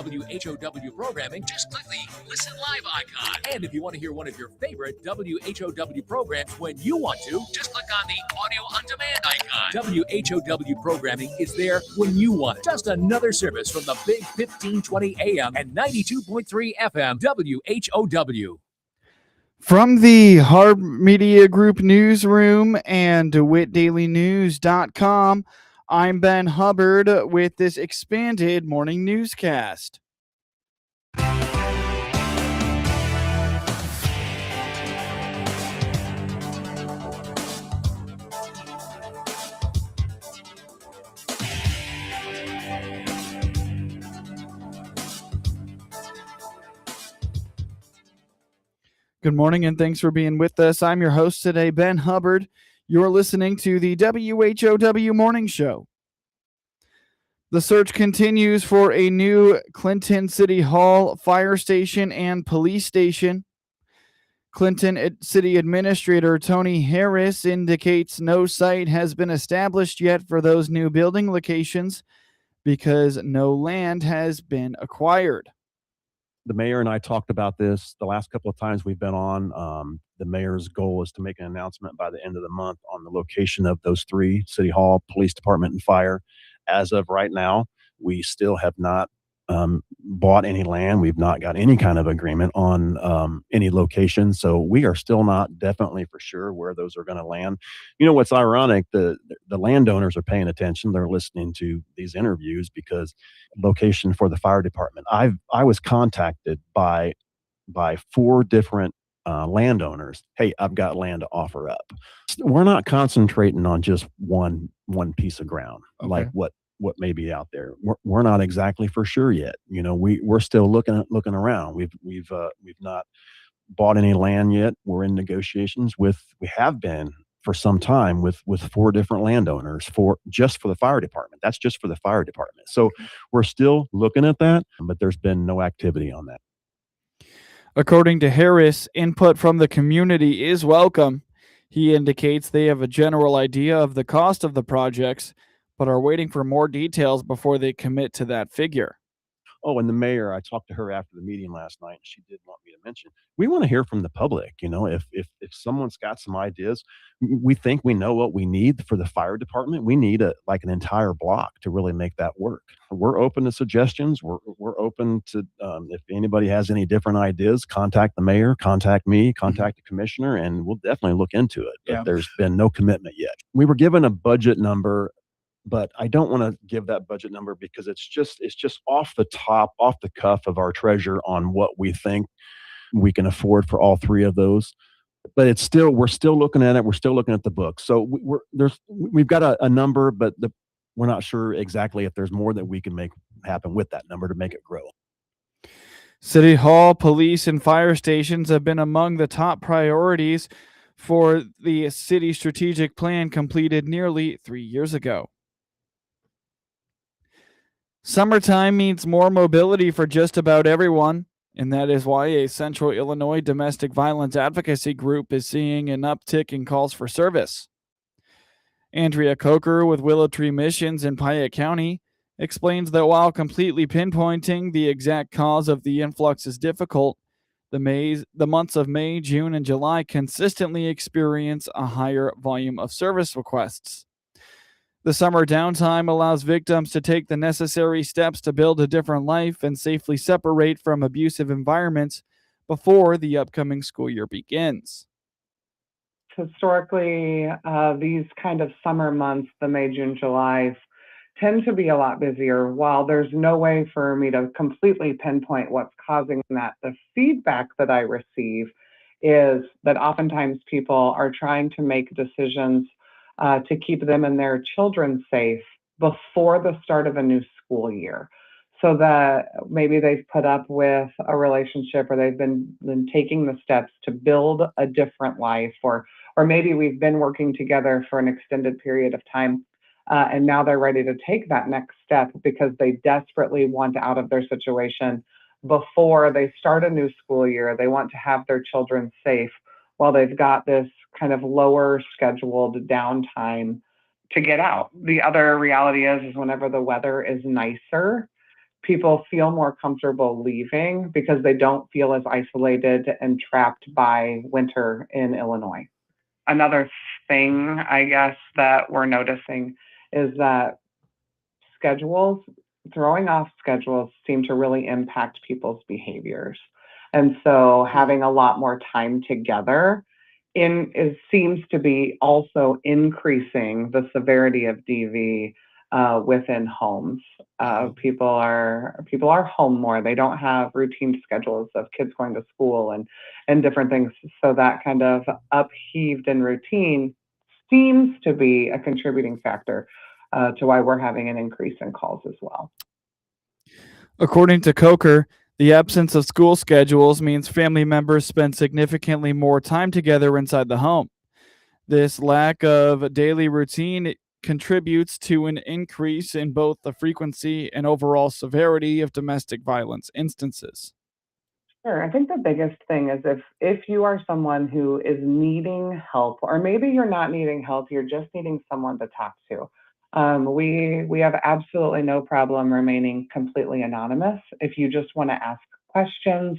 WHOW programming, just click the Listen Live icon. And if you want to hear one of your favorite WHOW programs when you want to, just click on the Audio on Demand icon. WHOW programming is there when you want it. Just another service from the big 1520 AM and 92.3 FM WHOW. From the Harb Media Group newsroom and DeWittDailyNews.com, I'm Ben Hubbard with this expanded morning newscast. Good morning and thanks for being with us. I'm your host today, Ben Hubbard. You're listening to the WHOW Morning Show. The search continues for a new Clinton City Hall fire station and police station. Clinton City Administrator Tony Harris indicates no site has been established yet for those new building locations because no land has been acquired. The mayor and I talked about this the last couple of times we've been on. The mayor's goal is to make an announcement by the end of the month on the location of those three: City Hall, Police Department, and Fire. As of right now, we still have not bought any land. We've not got any kind of agreement on any location. So we are still not definitely for sure where those are going to land. You know, what's ironic, the landowners are paying attention. They're listening to these interviews because location for the fire department. I was contacted by 4 different landowners. Hey, I've got land to offer up. We're not concentrating on just one piece of ground, okay, like what may be out there. We're not exactly for sure yet. You know, we're still looking around. We've not bought any land yet. We're in negotiations we have been for some time with 4 different landowners just for the fire department. That's just for the fire department. So we're still looking at that, but there's been no activity on that. According to Harris, input from the community is welcome. He indicates they have a general idea of the cost of the projects, but are waiting for more details before they commit to that figure. Oh, and the mayor, I talked to her after the meeting last night, and she did want me to mention, we want to hear from the public. You know, if someone's got some ideas, we think we know what we need for the fire department. We need an entire block to really make that work. We're open to suggestions. We're open to, if anybody has any different ideas, contact the mayor, contact me, contact the commissioner, and we'll definitely look into it. But there's been no commitment yet. We were given a budget number, but I don't want to give that budget number because it's just off the cuff of our treasurer on what we think we can afford for all 3 of those. But we're still looking at it. We're still looking at the book. So we've got a number, but we're not sure exactly if there's more that we can make happen with that number to make it grow. City Hall, police, and fire stations have been among the top priorities for the city strategic plan completed nearly 3 years ago. Summertime means more mobility for just about everyone, and that is why a Central Illinois domestic violence advocacy group is seeing an uptick in calls for service. Andrea Coker with Willow Tree Missions in Piatt County explains that while completely pinpointing the exact cause of the influx is difficult, the months of May, June, and July consistently experience a higher volume of service requests. The summer downtime allows victims to take the necessary steps to build a different life and safely separate from abusive environments before the upcoming school year begins. Historically, these kind of summer months, the May, June, July, tend to be a lot busier. While there's no way for me to completely pinpoint what's causing that, the feedback that I receive is that oftentimes people are trying to make decisions to keep them and their children safe before the start of a new school year. So that maybe they've put up with a relationship or they've been taking the steps to build a different life, or maybe we've been working together for an extended period of time and now they're ready to take that next step because they desperately want out of their situation before they start a new school year. They want to have their children safe while they've got this kind of lower scheduled downtime to get out. The other reality is whenever the weather is nicer, people feel more comfortable leaving because they don't feel as isolated and trapped by winter in Illinois. Another thing, I guess, that we're noticing is that throwing off schedules seem to really impact people's behaviors. And so having a lot more time together seems to be also increasing the severity of DV within homes. People are home more. They don't have routine schedules of kids going to school and different things. So that kind of upheaved in routine seems to be a contributing factor to why we're having an increase in calls as well. According to Coker, the absence of school schedules means family members spend significantly more time together inside the home. This lack of daily routine contributes to an increase in both the frequency and overall severity of domestic violence instances. Sure. I think the biggest thing is if you are someone who is needing help, or maybe you're not needing help, you're just needing someone to talk to. We have absolutely no problem remaining completely anonymous. If you just want to ask questions,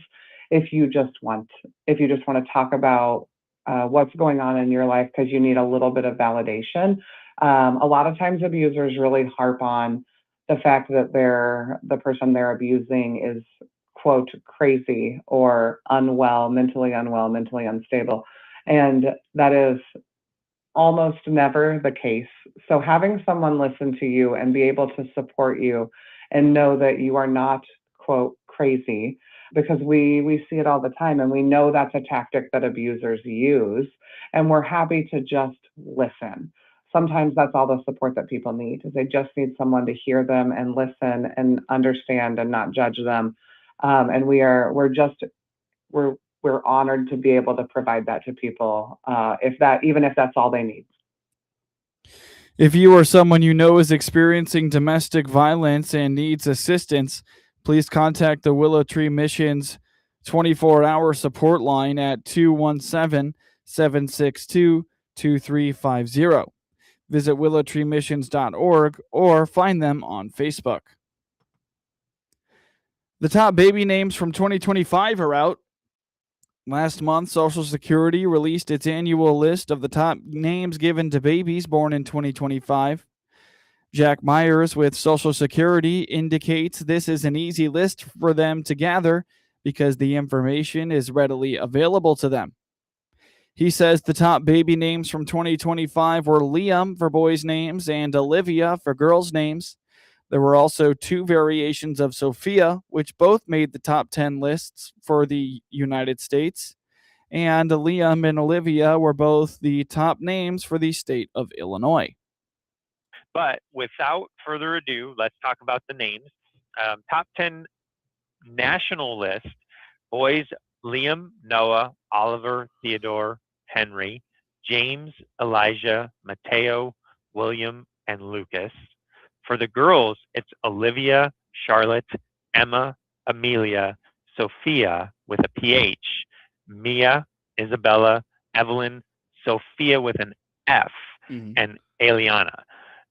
if you just want to talk about what's going on in your life because you need a little bit of validation. A lot of times abusers really harp on the fact that the person they're abusing is, quote, crazy or unwell, mentally unstable. And that is almost never the case. So having someone listen to you and be able to support you and know that you are not, quote, crazy, because we see it all the time and we know that's a tactic that abusers use, and we're happy to just listen. Sometimes that's all the support that people need, is they just need someone to hear them and listen and understand and not judge them. And we're honored to be able to provide that to people, even if that's all they need. If you or someone you know is experiencing domestic violence and needs assistance, please contact the Willow Tree Mission's 24-hour support line at 217-762-2350. Visit willowtreemissions.org or find them on Facebook. The top baby names from 2025 are out. Last month, Social Security released its annual list of the top names given to babies born in 2025. Jack Myers with Social Security indicates this is an easy list for them to gather because the information is readily available to them. He says the top baby names from 2025 were Liam for boys' names and Olivia for girls' names. There were also two variations of Sophia, which both made the top 10 lists for the United States. And Liam and Olivia were both the top names for the state of Illinois. But without further ado, let's talk about the names. Top 10 national list: boys, Liam, Noah, Oliver, Theodore, Henry, James, Elijah, Mateo, William, and Lucas. For the girls, it's Olivia, Charlotte, Emma, Amelia, Sophia with a PH, Mia, Isabella, Evelyn, Sophia with an F, and Eliana.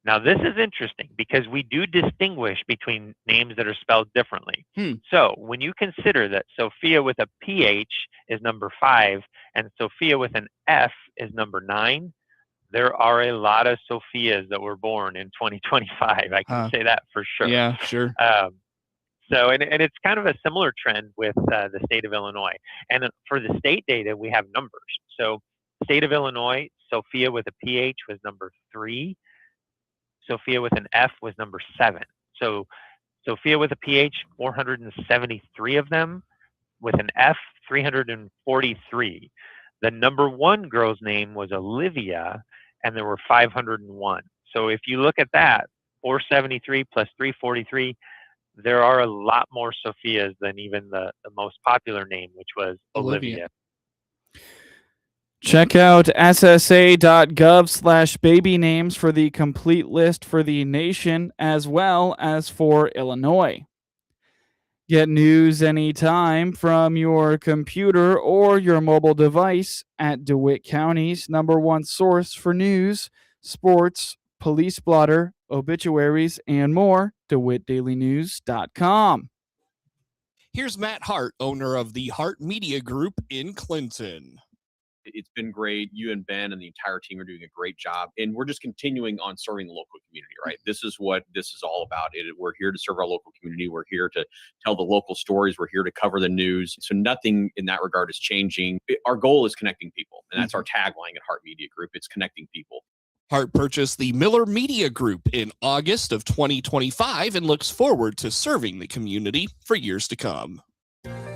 Now, this is interesting because we do distinguish between names that are spelled differently. So when you consider that Sophia with a PH is number 5 and Sophia with an F is number 9, there are a lot of Sophias that were born in 2025. I can say that for sure. Yeah, sure. So it's kind of a similar trend with the state of Illinois. And for the state data, we have numbers. So state of Illinois, Sophia with a PH was number 3. Sophia with an F was number 7. So Sophia with a PH, 473 of them. With an F, 343. The number 1 girl's name was Olivia, and there were 501. So if you look at that, 473 plus 343, there are a lot more Sophias than even the most popular name, which was Olivia. Check out ssa.gov/baby names for the complete list for the nation as well as for Illinois. Get news anytime from your computer or your mobile device at DeWitt County's #1 source for news, sports, police blotter, obituaries, and more. DeWittDailyNews.com. Here's Matt Hart, owner of the Hart Media Group in Clinton. It's been great. You and Ben and the entire team are doing a great job. And we're just continuing on serving the local community, right? This is what this is all about. We're here to serve our local community. We're here to tell the local stories. We're here to cover the news. So nothing in that regard is changing. Our goal is connecting people. And that's our tagline at Hart Media Group. It's connecting people. Hart purchased the Miller Media Group in August of 2025 and looks forward to serving the community for years to come.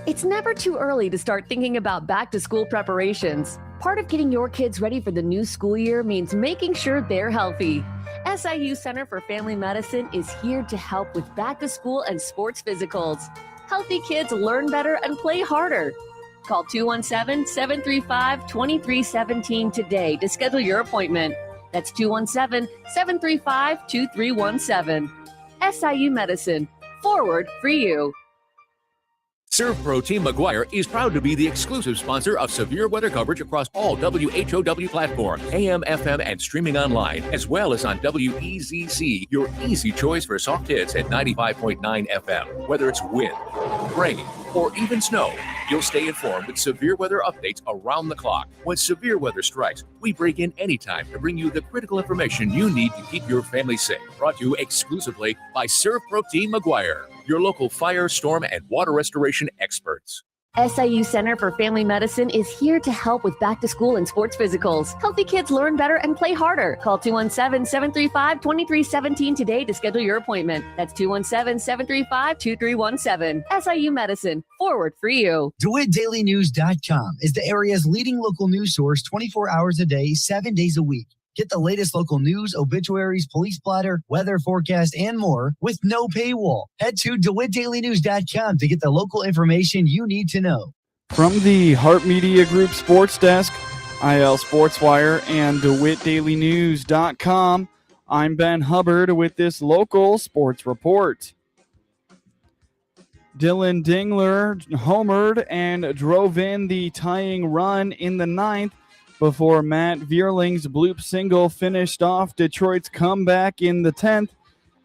It's never too early to start thinking about back-to-school preparations. Part of getting your kids ready for the new school year means making sure they're healthy. SIU Center for Family Medicine is here to help with back-to-school and sports physicals. Healthy kids learn better and play harder. Call 217-735-2317 today to schedule your appointment. That's 217-735-2317. SIU Medicine. Forward for you. ServPro Team McGuire is proud to be the exclusive sponsor of severe weather coverage across all WHOW platforms, AM, FM, and streaming online, as well as on WEZC, your easy choice for soft hits at 95.9 FM. Whether it's wind, rain, or even snow, you'll stay informed with severe weather updates around the clock. When severe weather strikes, we break in anytime to bring you the critical information you need to keep your family safe. Brought to you exclusively by ServPro Team McGuire, your local fire, storm, and water restoration experts. SIU Center for Family Medicine is here to help with back-to-school and sports physicals. Healthy kids learn better and play harder. Call 217-735-2317 today to schedule your appointment. That's 217-735-2317. SIU Medicine. Forward for you. DeWittDailyNews.com is the area's leading local news source 24 hours a day, 7 days a week. Get the latest local news, obituaries, police blotter, weather forecast, and more with no paywall. Head to DeWittDailyNews.com to get the local information you need to know. From the Hart Media Group Sports Desk, IL Sports Wire, and DeWittDailyNews.com, I'm Ben Hubbard with this local sports report. Dylan Dingler homered and drove in the tying run in the ninth before Matt Vierling's bloop single finished off Detroit's comeback in the 10th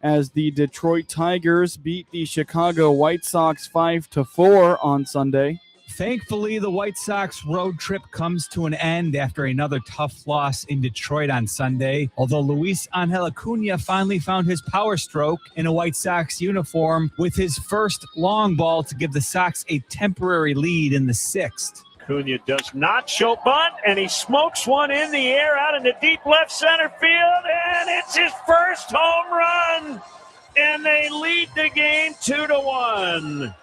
as the Detroit Tigers beat the Chicago White Sox 5-4 on Sunday. Thankfully, the White Sox road trip comes to an end after another tough loss in Detroit on Sunday. Although Luis Angel Acuna finally found his power stroke in a White Sox uniform with his first long ball to give the Sox a temporary lead in the sixth. Acuna does not show bunt, and he smokes one in the air out into deep left center field, and it's his first home run, and they lead the game 2-1.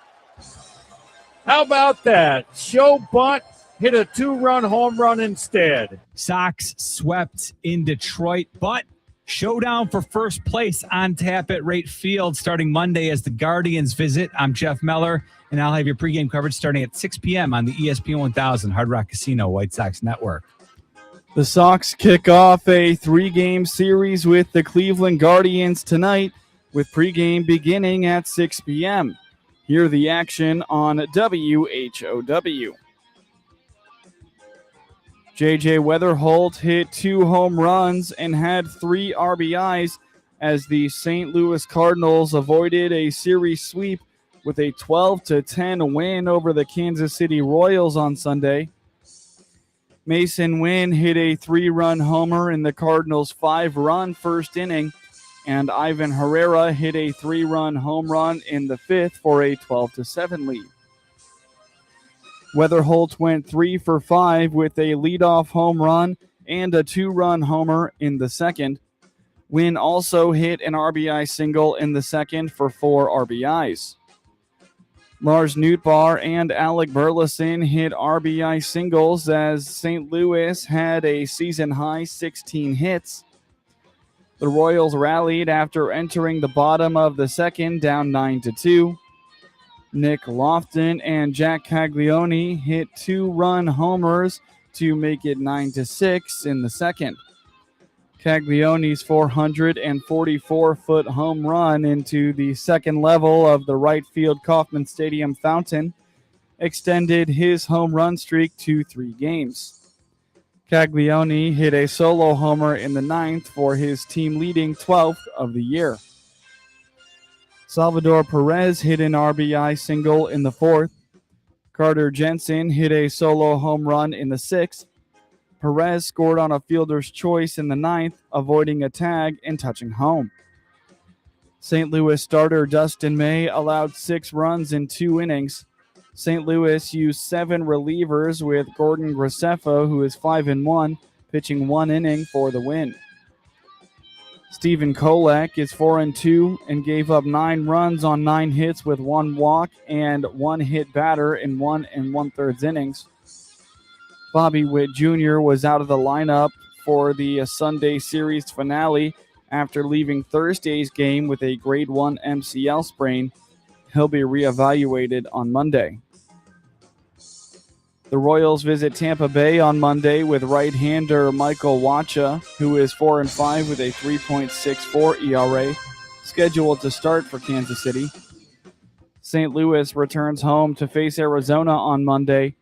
How about that? Show bunt, hit a two-run home run instead. Sox swept in Detroit, but showdown for first place on tap at Rate Field starting Monday as the Guardians visit. I'm Jeff Meller, and I'll have your pregame coverage starting at 6 p.m. on the ESPN 1000 Hard Rock Casino White Sox Network. The Sox kick off a 3-game series with the Cleveland Guardians tonight, with pregame beginning at 6 p.m. Hear the action on WHOW. J.J. Weatherholt hit 2 home runs and had 3 RBIs as the St. Louis Cardinals avoided a series sweep with a 12-10 win over the Kansas City Royals on Sunday. Mason Wynn hit a 3-run homer in the Cardinals' 5-run first inning, and Ivan Herrera hit a 3-run home run in the 5th for a 12-7 lead. Weatherholt went 3 for 5 with a leadoff home run and a 2-run homer in the 2nd. Wynn also hit an RBI single in the 2nd for 4 RBIs. Lars Nootbaar and Alec Burleson hit RBI singles as St. Louis had a season-high 16 hits. The Royals rallied after entering the bottom of the 2nd, down 9-2. Nick Lofton and Jack Caglione hit 2-run homers to make it 9-6 in the 2nd. Caglione's 444-foot home run into the 2nd level of the right field Kauffman Stadium fountain extended his home run streak to 3 games. Caglione hit a solo homer in the ninth for his team-leading 12th of the year. Salvador Perez hit an RBI single in the fourth. Carter Jensen hit a solo home run in the sixth. Perez scored on a fielder's choice in the ninth, avoiding a tag and touching home. St. Louis starter Dustin May allowed 6 runs in 2 innings. St. Louis used 7 relievers with Gordon Graceffo, who is 5-1, pitching 1 inning for the win. Stephen Kolek is 4-2 and gave up 9 runs on 9 hits with 1 walk and 1 hit batter in 1 1/3 innings. Bobby Witt Jr. was out of the lineup for the Sunday series finale after leaving Thursday's game with a grade 1 MCL sprain. He'll be reevaluated on Monday. The Royals visit Tampa Bay on Monday with right-hander Michael Wacha, who is 4-5 with a 3.64 ERA, scheduled to start for Kansas City. St. Louis returns home to face Arizona on Monday.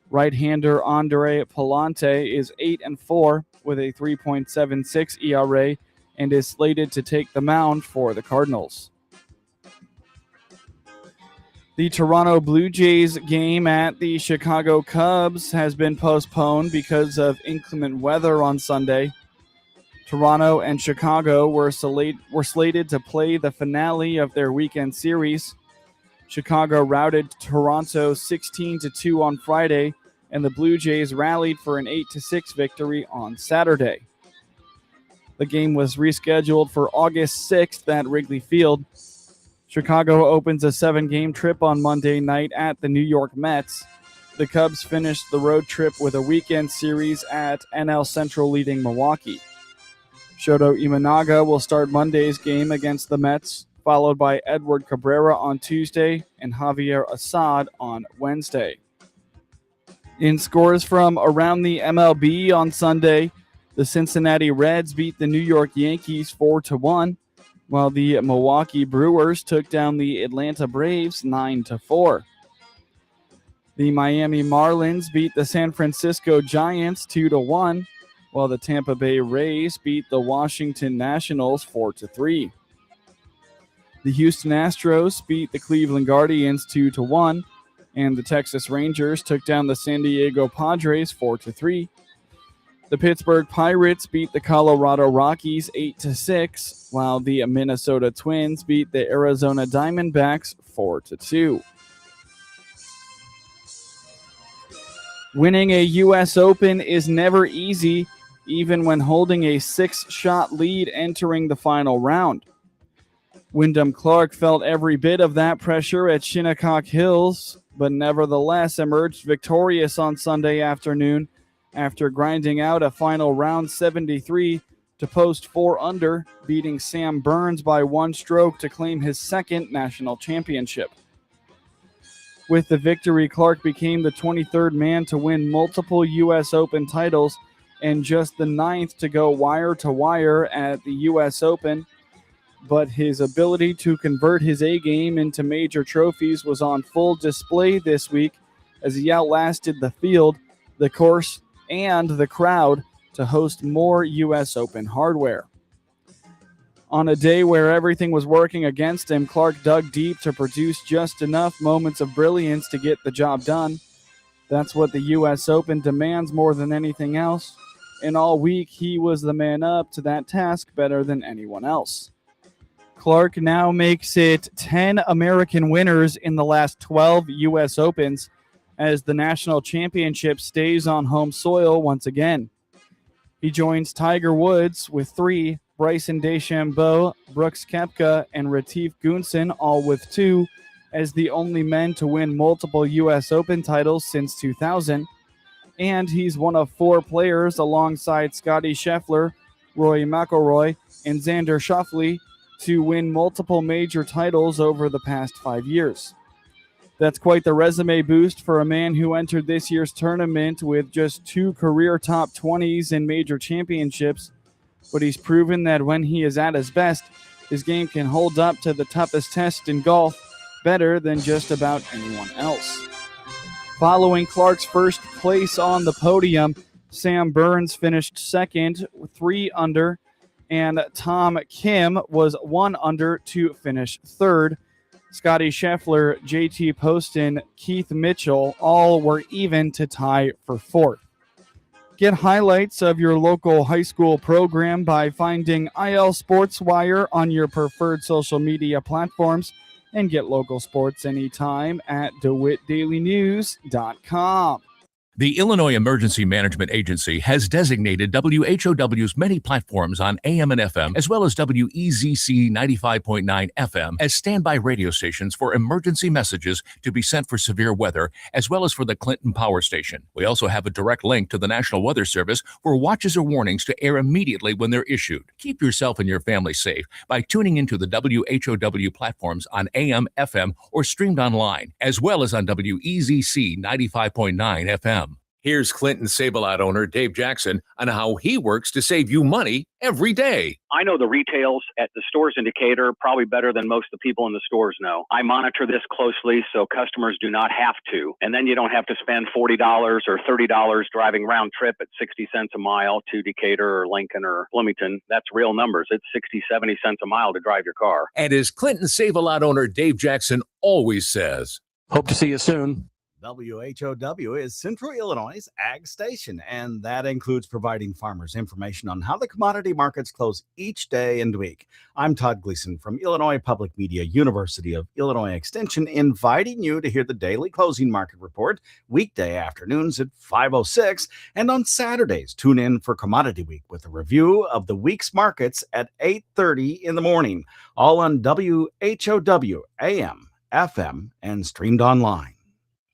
Right-hander Andre Palante is 8-4 with a 3.76 ERA and is slated to take the mound for the Cardinals. The Toronto Blue Jays game at the Chicago Cubs has been postponed because of inclement weather on Sunday. Toronto and Chicago were slated to play the finale of their weekend series. Chicago routed Toronto 16-2 on Friday, and the Blue Jays rallied for an 8-6 victory on Saturday. The game was rescheduled for August 6th at Wrigley Field. Chicago opens a 7-game trip on Monday night at the New York Mets. The Cubs finished the road trip with a weekend series at NL Central leading Milwaukee. Shoto Imanaga will start Monday's game against the Mets, followed by Edward Cabrera on Tuesday and Javier Assad on Wednesday. In scores from around the MLB on Sunday, the Cincinnati Reds beat the New York Yankees 4-1. While the Milwaukee Brewers took down the Atlanta Braves 9-4. The Miami Marlins beat the San Francisco Giants 2-1, while the Tampa Bay Rays beat the Washington Nationals 4-3. The Houston Astros beat the Cleveland Guardians 2-1, and the Texas Rangers took down the San Diego Padres 4-3. The Pittsburgh Pirates beat the Colorado Rockies 8-6, while the Minnesota Twins beat the Arizona Diamondbacks 4-2. Winning a U.S. Open is never easy, even when holding a 6-shot lead entering the final round. Wyndham Clark felt every bit of that pressure at Shinnecock Hills, but nevertheless emerged victorious on Sunday afternoon after grinding out a final round 73 to post 4 under, beating Sam Burns by 1 stroke to claim his 2nd national championship. With the victory, Clark became the 23rd man to win multiple U.S. Open titles and just the 9th to go wire-to-wire at the U.S. Open. But his ability to convert his A-game into major trophies was on full display this week as he outlasted the field, the course, and the crowd to host more U.S. Open hardware. On a day where everything was working against him, Clark dug deep to produce just enough moments of brilliance to get the job done. That's what the U.S. Open demands more than anything else, and all week he was the man up to that task better than anyone else. Clark now makes it 10 American winners in the last 12 U.S. Opens, as the national championship stays on home soil once again. He joins Tiger Woods with 3, Bryson DeChambeau, Brooks Koepka, and Retief Gunsen, all with 2, as the only men to win multiple U.S. Open titles since 2000. And he's one of 4 players alongside Scottie Scheffler, Rory McIlroy, and Xander Schauffele to win multiple major titles over the past 5 years. That's quite the resume boost for a man who entered this year's tournament with just 2 career top 20s in major championships, but he's proven that when he is at his best, his game can hold up to the toughest test in golf better than just about anyone else. Following Clark's first place on the podium, Sam Burns finished second, 3 under, and Tom Kim was 1 under to finish third. Scotty Scheffler, JT Poston, Keith Mitchell all were even to tie for fourth. Get highlights of your local high school program by finding IL Sports Wire on your preferred social media platforms, and get local sports anytime at DeWittDailyNews.com. The Illinois Emergency Management Agency has designated WHOW's many platforms on AM and FM, as well as WEZC 95.9 FM, as standby radio stations for emergency messages to be sent for severe weather, as well as for the Clinton Power Station. We also have a direct link to the National Weather Service for watches or warnings to air immediately when they're issued. Keep yourself and your family safe by tuning into the WHOW platforms on AM, FM, or streamed online, as well as on WEZC 95.9 FM. Here's Clinton Save-A-Lot owner Dave Jackson on how he works to save you money every day. I know the retails at the stores indicator probably better than most of the people in the stores know. I monitor this closely so customers do not have to. And then you don't have to spend $40 or $30 driving round trip at 60 cents a mile to Decatur or Lincoln or Bloomington. That's real numbers. It's 60, 70 cents a mile to drive your car. And as Clinton Save-A-Lot owner Dave Jackson always says, hope to see you soon. WHOW is Central Illinois' ag station, and that includes providing farmers information on how the commodity markets close each day and week. I'm Todd Gleason from Illinois Public Media, University of Illinois Extension, inviting you to hear the daily closing market report weekday afternoons at 5:06, and on Saturdays, tune in for Commodity Week with a review of the week's markets at 8:30 in the morning, all on WHOW, AM, FM, and streamed online.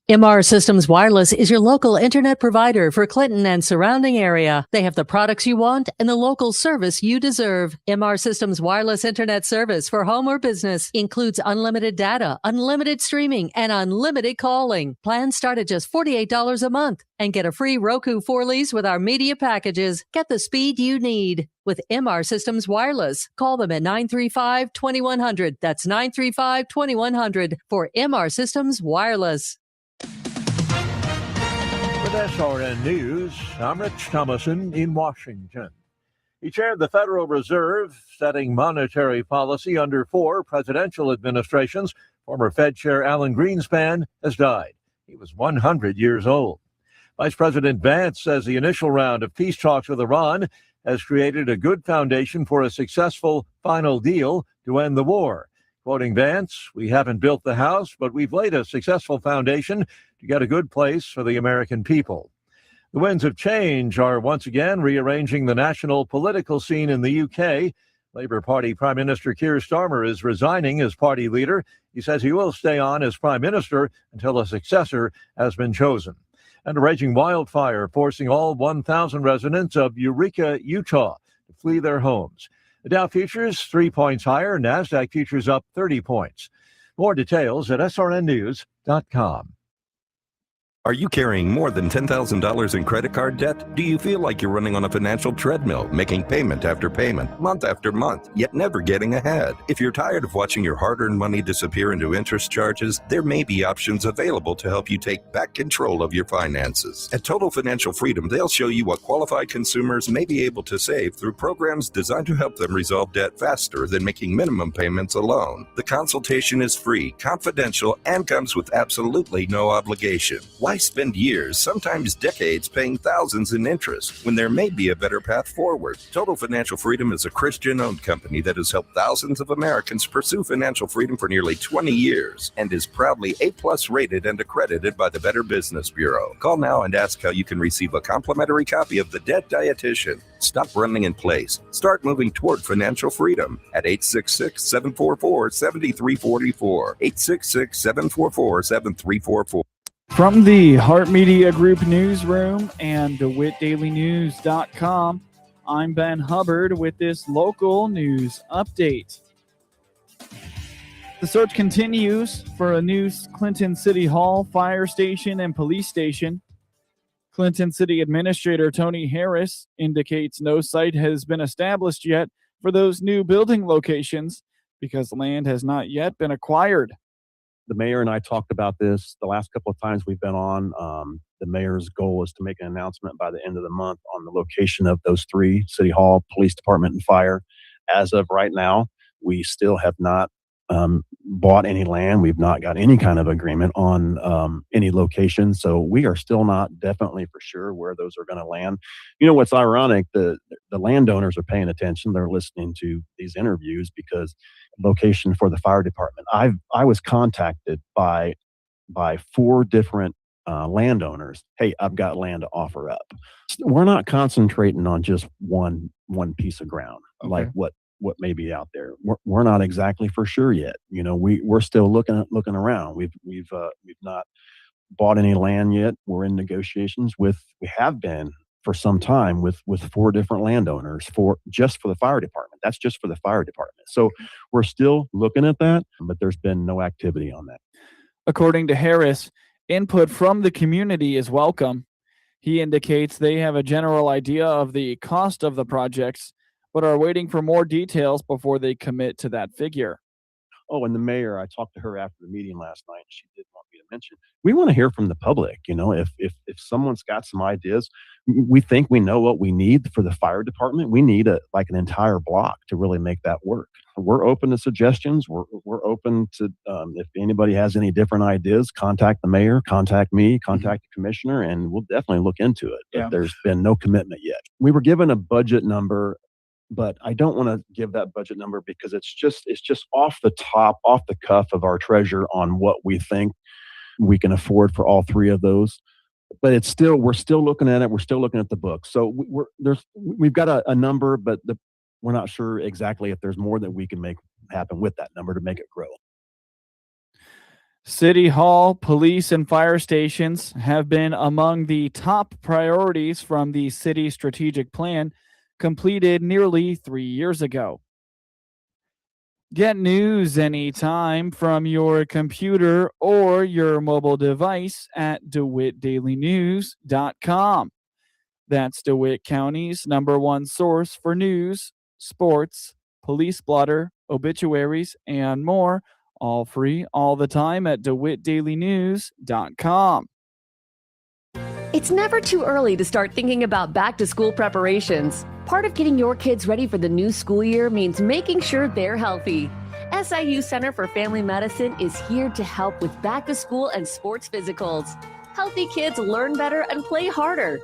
MR Systems Wireless is your local internet provider for Clinton and surrounding area. They have the products you want and the local service you deserve. MR Systems Wireless Internet service for home or business includes unlimited data, unlimited streaming, and unlimited calling. Plans start at just $48 a month and get a free Roku 4 lease with our media packages. Get the speed you need with MR Systems Wireless. Call them at 935-2100. That's 935-2100 for MR Systems Wireless. With SRN News, I'm Rich Thomason in Washington. He chaired the Federal Reserve, setting monetary policy under 4 presidential administrations. Former Fed Chair Alan Greenspan has died. He was 100 years old. Vice President Vance says the initial round of peace talks with Iran has created a good foundation for a successful final deal to end the war. Quoting Vance, "We haven't built the house, but we've laid a successful foundation to get a good place for the American people." The winds of change are once again rearranging the national political scene in the UK. Labour Party Prime Minister Keir Starmer is resigning as party leader. He says he will stay on as Prime Minister until a successor has been chosen. And a raging wildfire forcing all 1,000 residents of Eureka, Utah, to flee their homes. The Dow futures 3 points higher, NASDAQ futures up 30 points. More details at srnnews.com. Are you carrying more than $10,000 in credit card debt? Do you feel like you're running on a financial treadmill, making payment after payment, month after month, yet never getting ahead? If you're tired of watching your hard-earned money disappear into interest charges, there may be options available to help you take back control of your finances. At Total Financial Freedom, they'll show you what qualified consumers may be able to save through programs designed to help them resolve debt faster than making minimum payments alone. The consultation is free, confidential, and comes with absolutely no obligation. Why spend years, sometimes decades, paying thousands in interest when there may be a better path forward? Total Financial Freedom is a Christian-owned company that has helped thousands of Americans pursue financial freedom for nearly 20 years and is proudly A+ rated and accredited by the Better Business Bureau. Call now and ask how you can receive a complimentary copy of The Debt Dietitian. Stop running in place. Start moving toward financial freedom at 866-744-7344. 866-744-7344. From the Heart Media Group newsroom and DeWittDailyNews.com, I'm Ben Hubbard with this local news update. The search continues for a new Clinton City Hall, fire station, and police station. Clinton City Administrator Tony Harris indicates no site has been established yet for those new building locations because land has not yet been acquired. the mayor and I talked about this the last couple of times we've been on. The mayor's goal is to make an announcement by the end of the month on the location of those three: City Hall, Police Department, and Fire. As of right now, we still have not bought any land. We've not got any kind of agreement on any location. So we are still not definitely for sure where those are going to land. You know, what's ironic, the landowners are paying attention. They're listening to these interviews because location for the fire department. I was contacted by 4 different landowners. Hey, I've got land to offer up. We're not concentrating on just one piece of ground, like what may be out there. We're not exactly for sure yet. You know, we're still looking around. We've not bought any land yet. We're in negotiations we have been for some time with 4 different landowners for the fire department. That's just for the fire department. So we're still looking at that, but there's been no activity on that. According to Harris, input from the community is welcome. He indicates they have a general idea of the cost of the projects, but are waiting for more details before they commit to that figure. Oh, and the mayor, I talked to her after the meeting last night. She did want me to mention, we want to hear from the public. You know, if someone's got some ideas, we think we know what we need for the fire department. We need an entire block to really make that work. We're open to suggestions. We're open to, if anybody has any different ideas, contact the mayor, contact me, contact the commissioner, and we'll definitely look into it. But there's been no commitment yet. We were given a budget number, but I don't want to give that budget number because it's just off the cuff of our treasurer on what we think we can afford for all 3 of those. But we're still looking at it. We're still looking at the book. So we've got a number, but we're not sure exactly if there's more that we can make happen with that number to make it grow. City Hall, police, and fire stations have been among the top priorities from the city strategic plan completed nearly 3 years ago. Get news anytime from your computer or your mobile device at DeWittDailyNews.com. That's DeWitt County's #1 source for news, sports, police blotter, obituaries, and more. All free, all the time at DeWittDailyNews.com. It's never too early to start thinking about back-to-school preparations. Part of getting your kids ready for the new school year means making sure they're healthy. SIU Center for Family Medicine is here to help with back-to-school and sports physicals. Healthy kids learn better and play harder.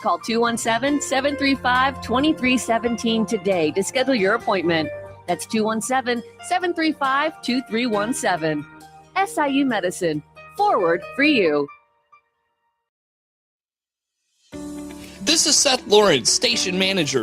Call 217-735-2317 today to schedule your appointment. That's 217-735-2317. SIU Medicine. Forward for you. This is Seth Lawrence, station manager